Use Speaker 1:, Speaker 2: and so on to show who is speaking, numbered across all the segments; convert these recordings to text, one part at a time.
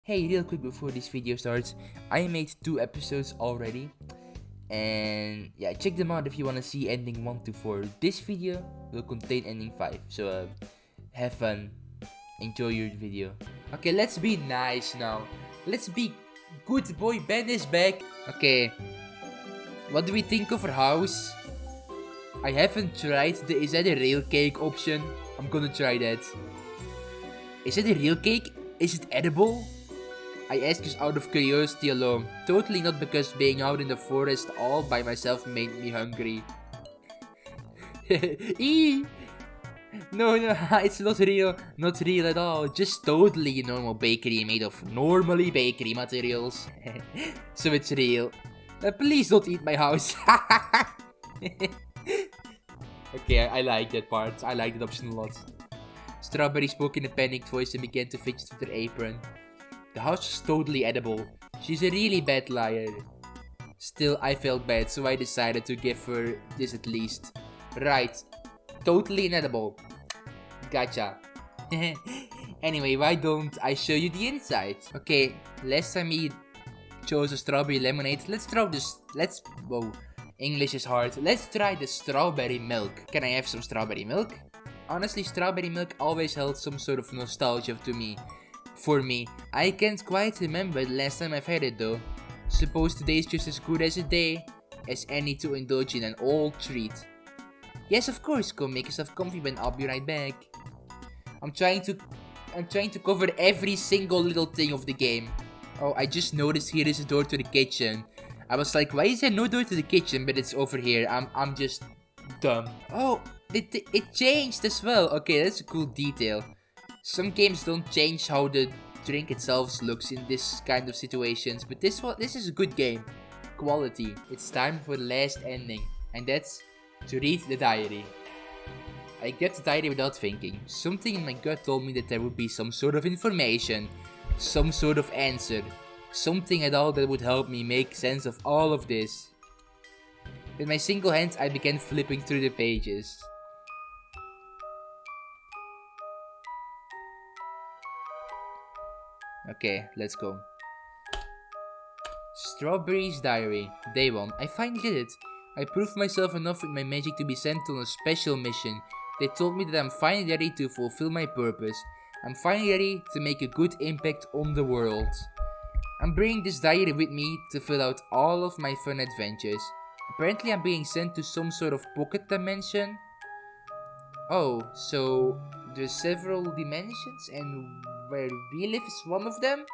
Speaker 1: Hey, real quick before this video starts, I made 2 episodes already, and yeah, check them out if you wanna see ending 1 to 4. This video will contain ending 5, so have fun, enjoy your video. Okay, let's be nice now. Let's be good boy. Ben is back. Okay, what do we think of our house? I haven't tried the is that a real cake option? I'm gonna try that. Is it a real cake? Is it edible? I ask just out of curiosity alone, totally not because being out in the forest all by myself made me hungry. Eee! No, it's not real at all, just totally normal bakery made of normally bakery materials. So it's real. Please don't eat my house. Okay, I like that part, I like that option a lot. Strawberry spoke in a panicked voice and began to fidget with her apron. The house was totally edible. She's a really bad liar. Still, I felt bad, so I decided to give her this at least. Right. Totally inedible. Gotcha. Anyway, why don't I show you the inside? Okay, last time we chose a strawberry lemonade. Whoa. English is hard. Let's try the strawberry milk. Can I have some strawberry milk? Honestly, strawberry milk always held some sort of nostalgia to me. For me, I can't quite remember the last time I've had it though. Suppose today is just as good as a day as any to indulge in an old treat. Yes, of course, go make yourself comfy and I'll be right back. I'm trying to cover every single little thing of the game. Oh, I just noticed here is a door to the kitchen. I was like, why is there no door to the kitchen, but it's over here. I'm just dumb. Oh, it changed as well. Okay, that's a cool detail. Some games don't change how the drink itself looks in this kind of situations, but this is a good game. Quality. It's time for the last ending, and that's to read the diary. I get the diary without thinking. Something in my gut told me that there would be some sort of information, some sort of answer, something at all that would help me make sense of all of this. With my single hands, I began flipping through the pages. Okay, let's go. Strawberry's Diary, Day 1. I finally did it. I proved myself enough with my magic to be sent on a special mission. They told me that I'm finally ready to fulfill my purpose. I'm finally ready to make a good impact on the world. I'm bringing this diary with me to fill out all of my fun adventures. Apparently I'm being sent to some sort of pocket dimension. Oh, so there's several dimensions and where we live is one of them?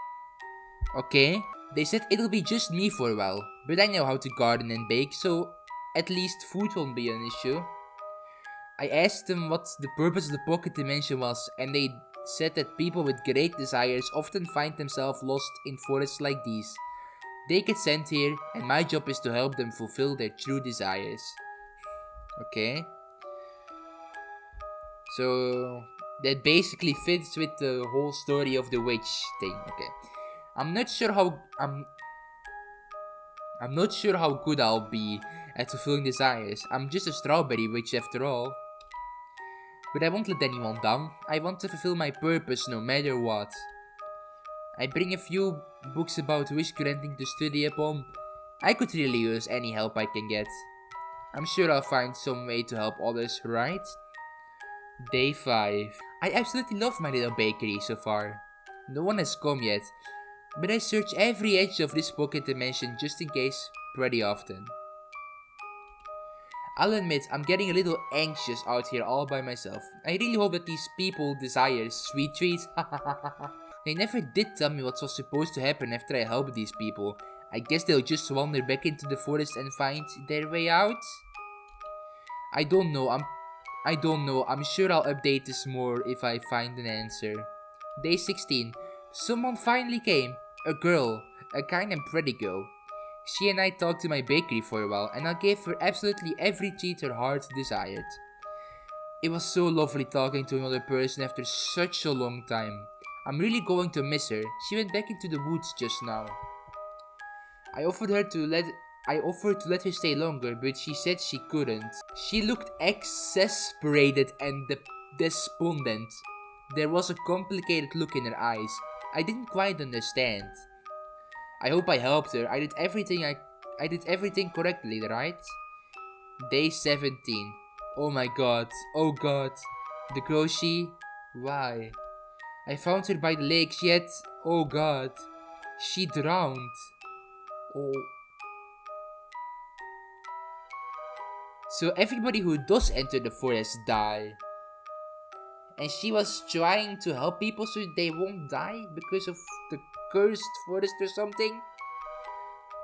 Speaker 1: Okay, they said it'll be just me for a while, but I know how to garden and bake, so at least food won't be an issue. I asked them what the purpose of the pocket dimension was, and they said that people with great desires often find themselves lost in forests like these. They get sent here, and my job is to help them fulfill their true desires. Okay. So that basically fits with the whole story of the witch thing. Okay, I'm not sure how good I'll be at fulfilling desires. I'm just a strawberry witch after all. But I won't let anyone down. I want to fulfill my purpose no matter what. I bring a few books about wish granting to study upon. I could really use any help I can get. I'm sure I'll find some way to help others, right? Day 5. I absolutely love my little bakery so far. No one has come yet, but I search every edge of this pocket dimension just in case pretty often. I'll admit, I'm getting a little anxious out here all by myself. I really hope that these people desire sweet treats. They never did tell me what was supposed to happen after I helped these people. I guess they'll just wander back into the forest and find their way out? I don't know, I'm sure I'll update this more if I find an answer. Day 16. Someone finally came. A girl. A kind and pretty girl. She and I talked to my bakery for a while, and I gave her absolutely every treat her heart desired. It was so lovely talking to another person after such a long time. I'm really going to miss her. She went back into the woods just now. I offered to let her stay longer, but she said she couldn't. She looked exasperated and despondent. There was a complicated look in her eyes. I didn't quite understand. I hope I helped her. I did everything correctly, right? Day 17. Oh my god. Oh god. The girl why? I found her by the lake, yet oh god. She drowned. Oh. So everybody who does enter the forest die. And she was trying to help people so they won't die because of the cursed forest or something.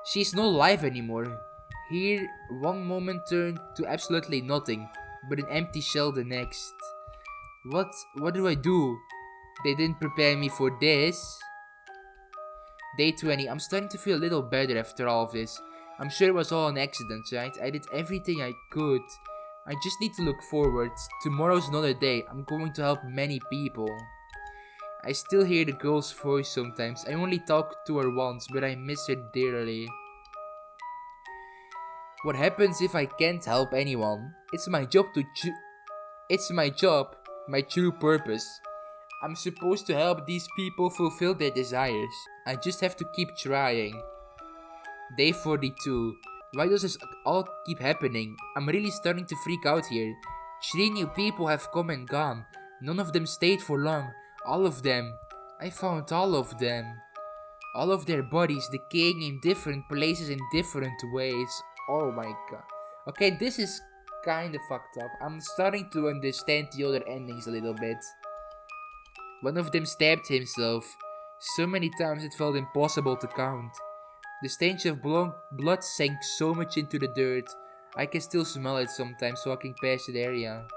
Speaker 1: She's not alive anymore. Here, one moment turned to absolutely nothing, but an empty shell the next. What do I do? They didn't prepare me for this. Day 20, I'm starting to feel a little better after all of this. I'm sure it was all an accident, right? I did everything I could. I just need to look forward. Tomorrow's another day. I'm going to help many people. I still hear the girl's voice sometimes. I only talked to her once, but I miss her dearly. What happens if I can't help anyone? It's my job my true purpose. I'm supposed to help these people fulfill their desires. I just have to keep trying. Day 42. Why does this all keep happening? I'm really starting to freak out here. 3 new people have come and gone. None of them stayed for long. All of them. I found all of them. All of their bodies decaying in different places in different ways. Oh my god. Okay, this is kinda fucked up. I'm starting to understand the other endings a little bit. One of them stabbed himself. So many times it felt impossible to count. The stench of blood sank so much into the dirt. I can still smell it sometimes walking past the area.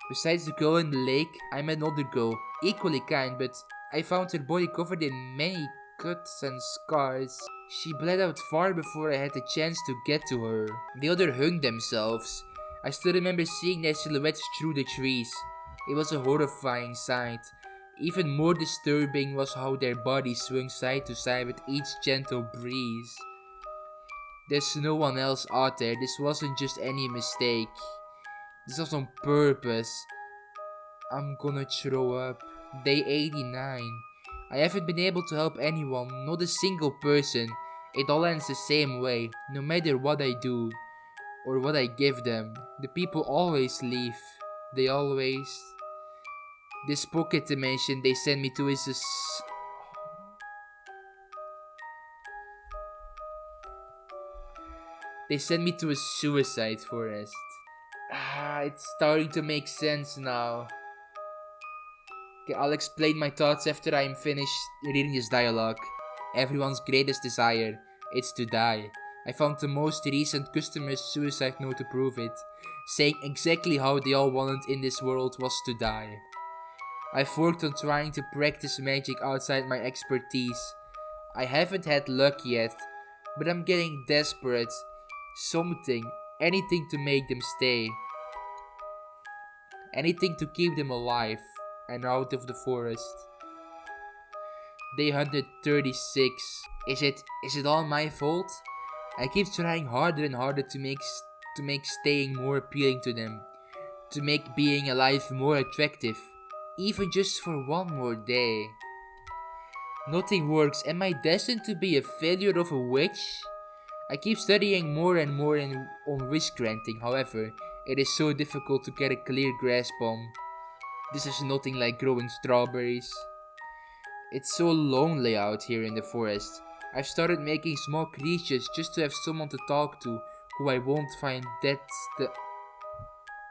Speaker 1: Besides the girl in the lake, I met another girl, equally kind, but I found her body covered in many cuts and scars. She bled out far before I had the chance to get to her. The other hung themselves. I still remember seeing their silhouettes through the trees. It was a horrifying sight. Even more disturbing was how their bodies swung side to side with each gentle breeze. There's no one else out there. This wasn't just any mistake. This was on purpose. I'm gonna throw up. Day 89. I haven't been able to help anyone, not a single person. It all ends the same way, no matter what I do or what I give them. The people always leave. They always... This pocket dimension they send me to is They send me to a suicide forest. It's starting to make sense now. Okay, I'll explain my thoughts after I'm finished reading this dialogue. Everyone's greatest desire, it's to die. I found the most recent customer's suicide note to prove it, saying exactly how they all wanted in this world was to die. I've worked on trying to practice magic outside my expertise. I haven't had luck yet, but I'm getting desperate. Something, anything to make them stay. Anything to keep them alive and out of the forest. Day 136. Is it all my fault? I keep trying harder and harder to make staying more appealing to them. To make being alive more attractive. Even just for one more day. Nothing works. Am I destined to be a failure of a witch? I keep studying more and more on wish granting, however, it is so difficult to get a clear grasp on. This is nothing like growing strawberries. It's so lonely out here in the forest. I've started making small creatures just to have someone to talk to who I won't find. That's the...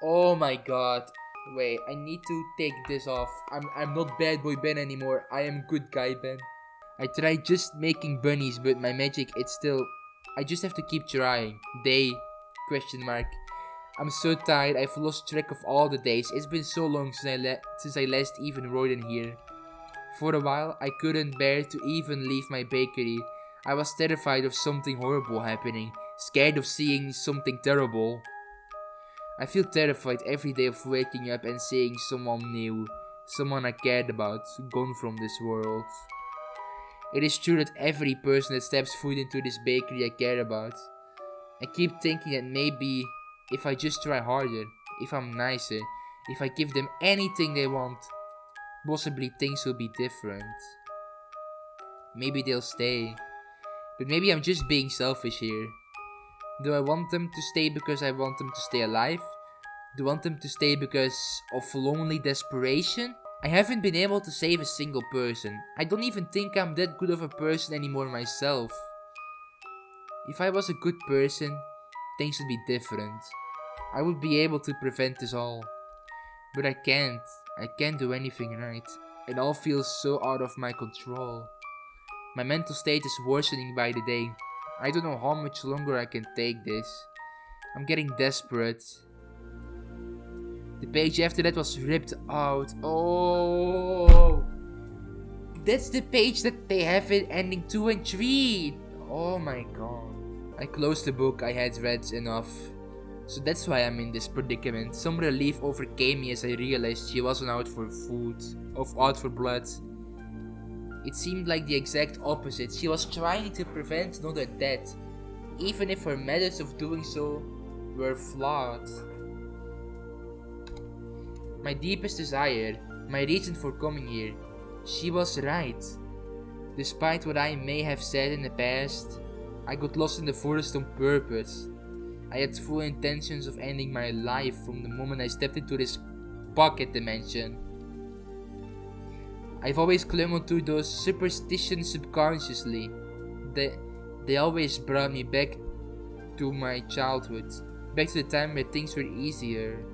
Speaker 1: Oh my god. Wait, I need to take this off. I'm not bad boy Ben anymore. I am good guy Ben. I tried just making bunnies, but my magic, it's still... I just have to keep trying. Day? Question mark. I'm so tired. I've lost track of all the days. It's been so long since I last even rode in here. For a while, I couldn't bear to even leave my bakery. I was terrified of something horrible happening. Scared of seeing something terrible. I feel terrified every day of waking up and seeing someone new, someone I cared about, gone from this world. It is true that every person that steps foot into this bakery I care about. I keep thinking that maybe if I just try harder, if I'm nicer, if I give them anything they want, possibly things will be different. Maybe they'll stay. But maybe I'm just being selfish here. Do I want them to stay because I want them to stay alive? Do I want them to stay because of lonely desperation? I haven't been able to save a single person. I don't even think I'm that good of a person anymore myself. If I was a good person, things would be different. I would be able to prevent this all. But I can't. I can't do anything right. It all feels so out of my control. My mental state is worsening by the day. I don't know how much longer I can take this. I'm getting desperate. The page after that was ripped out. Oh! That's the page that they have in ending 2 and 3. Oh my god. I closed the book. I had read enough. So that's why I'm in this predicament. Some relief overcame me as I realized she wasn't out for food, out for blood. It seemed like the exact opposite. She was trying to prevent another death, even if her methods of doing so were flawed. My deepest desire, my reason for coming here, she was right. Despite what I may have said in the past, I got lost in the forest on purpose. I had full intentions of ending my life from the moment I stepped into this pocket dimension. I've always clung onto those superstitions subconsciously. They always brought me back to my childhood, back to the time where things were easier.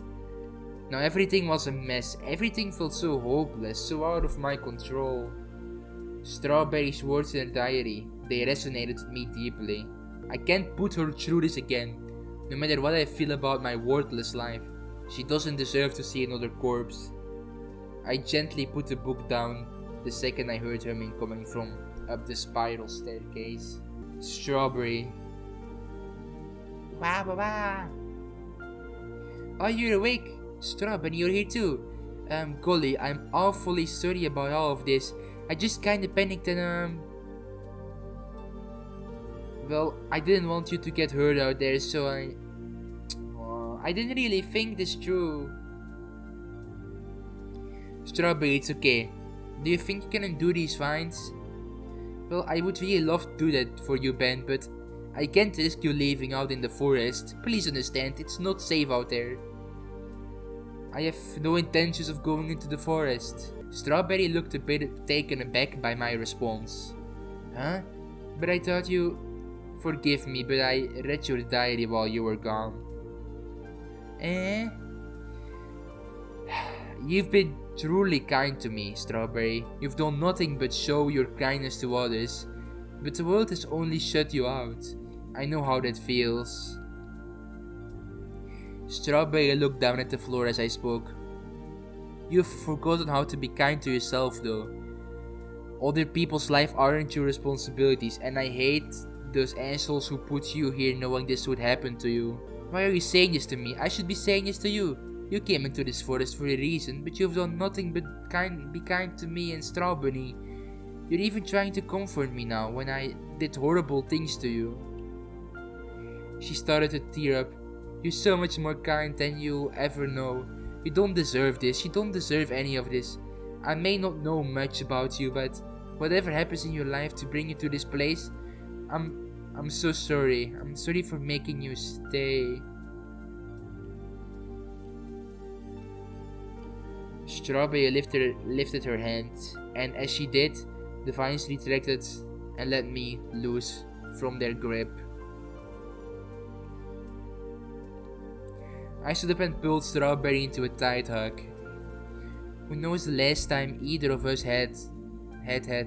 Speaker 1: Now everything was a mess, everything felt so hopeless, so out of my control. Strawberry's words in her diary, they resonated with me deeply. I can't put her through this again. No matter what I feel about my worthless life, she doesn't deserve to see another corpse. I gently put the book down the second I heard humming coming from up the spiral staircase. Strawberry. Wah wah wah. Oh, you're awake? Strawberry, you're here too. Golly, I'm awfully sorry about all of this. I just kinda panicked and well, I didn't want you to get hurt out there, so I didn't really think this through. Strawberry, it's okay. Do you think you can undo these vines? Well, I would really love to do that for you, Ben, but I can't risk you leaving out in the forest. Please understand, it's not safe out there. I have no intentions of going into the forest. Strawberry looked a bit taken aback by my response. Huh? But I thought you... Forgive me, but I read your diary while you were gone. You've been truly kind to me, Strawberry. You've done nothing but show your kindness to others. But the world has only shut you out. I know how that feels. Strawberry looked down at the floor as I spoke. You've forgotten how to be kind to yourself, though. Other people's lives aren't your responsibilities, and I hate those assholes who put you here knowing this would happen to you. Why are you saying this to me? I should be saying this to you. You came into this forest for a reason, but you've done nothing but be kind to me and Strawberry. You're even trying to comfort me now when I did horrible things to you. She started to tear up. You're so much more kind than you'll ever know. You don't deserve this. You don't deserve any of this. I may not know much about you, but whatever happens in your life to bring you to this place, I'm so sorry. I'm sorry for making you stay. Strawberry lifted her hand, and as she did, the vines retracted and let me loose from their grip. I stood up and pulled Strawberry into a tight hug. Who knows the last time either of us had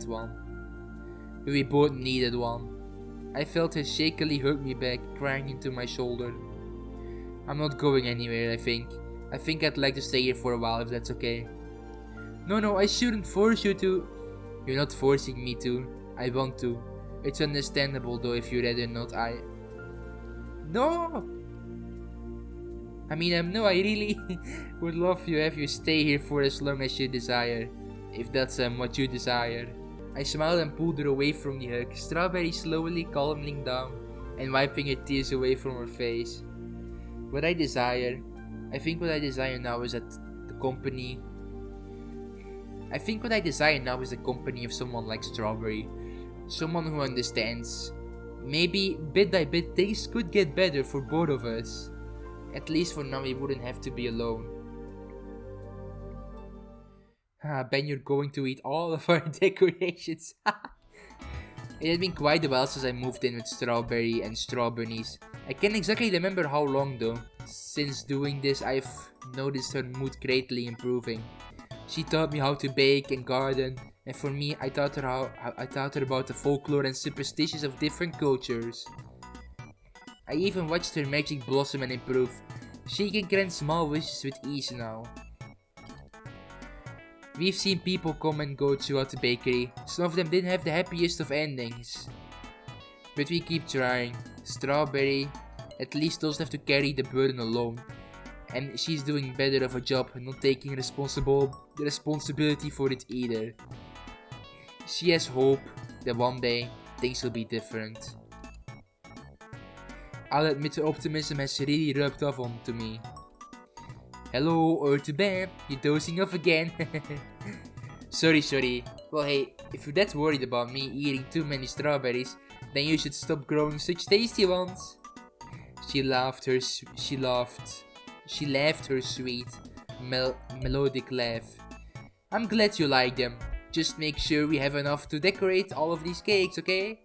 Speaker 1: one? But we both needed one. I felt her shakily hug me back, crying into my shoulder. I'm not going anywhere, I think. I think I'd like to stay here for a while if that's okay. No, I shouldn't force you to. You're not forcing me to. I want to. It's understandable though if you'd rather not. No! I really would love to have you stay here for as long as you desire. If that's what you desire. I smiled and pulled her away from the hug, Strawberry slowly calming down and wiping her tears away from her face. I think what I desire now is the company of someone like Strawberry. Someone who understands. Maybe bit by bit things could get better for both of us. At least for now we wouldn't have to be alone. Ben, you're going to eat all of our decorations. It had been quite a while since I moved in with Strawberry and Strawberries. I can't exactly remember how long though. Since doing this, I've noticed her mood greatly improving. She taught me how to bake and garden, and for me, I taught her about the folklore and superstitions of different cultures. I even watched her magic blossom and improve. She can grant small wishes with ease now. We've seen people come and go throughout the bakery. Some of them didn't have the happiest of endings. But we keep trying. Strawberry at least doesn't have to carry the burden alone. And she's doing better of a job not taking responsibility for it either. She has hope that one day things will be different. I'll admit her optimism has really rubbed off onto me. Hello, Earth Bam, you're dozing off again. Sorry. Well hey, if you're that worried about me eating too many strawberries, then you should stop growing such tasty ones. She laughed her sweet, melodic laugh. I'm glad you like them. Just make sure we have enough to decorate all of these cakes, okay?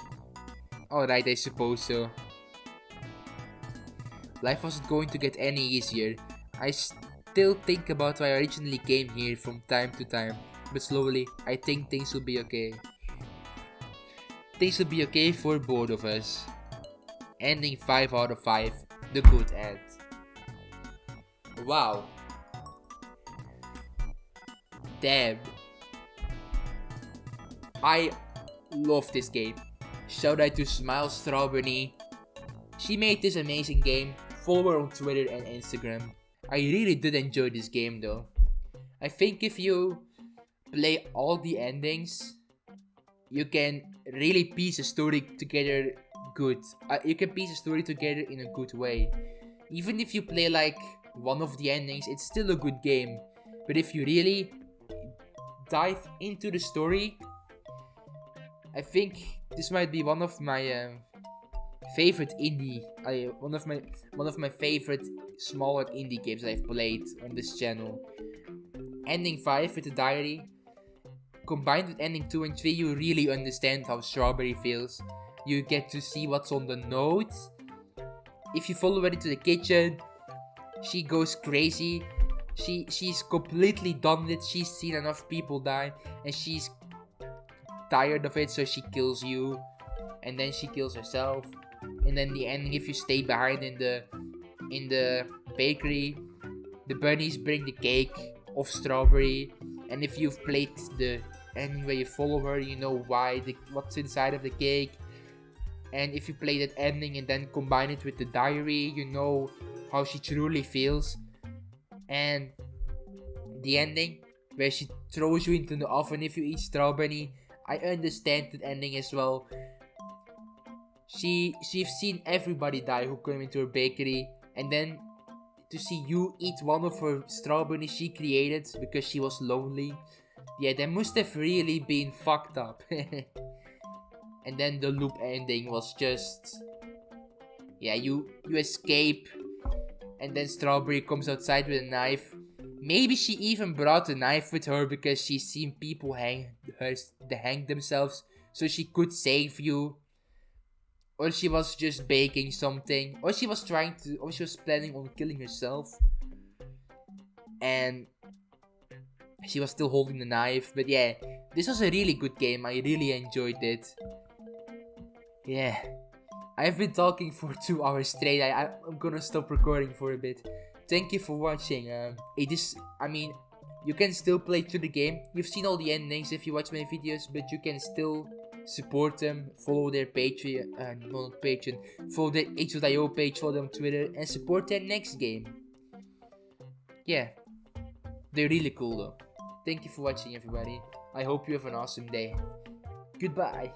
Speaker 1: Alright, I suppose so. Life wasn't going to get any easier. I still think about why I originally came here from time to time. But slowly, I think things will be okay. Things will be okay for both of us. Ending 5 out of 5. The good end. Wow. Damn. I love this game. Shout out to Smile Strawberry. She made this amazing game. Follow her on Twitter and Instagram. I really did enjoy this game though. I think if you play all the endings, you can really piece a story together good. You can piece a story together in a good way. Even if you play like one of the endings, it's still a good game. But if you really dive into the story, I think this might be one of my favorite indie, one of my favorite smaller indie games I've played on this channel. Ending 5 with the diary, combined with ending 2 and 3, you really understand how Strawberry feels. You get to see what's on the notes. If you follow her into the kitchen, she goes crazy. She's completely done with it. She's seen enough people die, and she's tired of it, so she kills you, and then she kills herself. And then the ending, if you stay behind in the bakery, the bunnies bring the cake of Strawberry, and if you've played the ending where you follow her, you know what's inside of the cake. And if you play that ending and then combine it with the diary, you know how she truly feels. And the ending where she throws you into the oven if you eat Strawberry, I understand that ending as well. She's seen everybody die who came into her bakery, and then to see you eat one of her strawberries she created because she was lonely, yeah, that must have really been fucked up. And then the loop ending was just, yeah, you escape, and then Strawberry comes outside with a knife. Maybe she even brought a knife with her because she's seen people hang themselves, so she could save you. Or she was just baking something, or she was planning on killing herself, and she was still holding the knife. But yeah, this was a really good game. I really enjoyed it. Yeah, I've been talking for 2 hours straight. I'm gonna stop recording for a bit. Thank you for watching. You can still play through the game. You've seen all the endings if you watch my videos, but you can still support them, follow their follow their H.io page, follow them on Twitter, and support their next game. Yeah, they're really cool though. Thank you for watching, everybody. I hope you have an awesome day. Goodbye.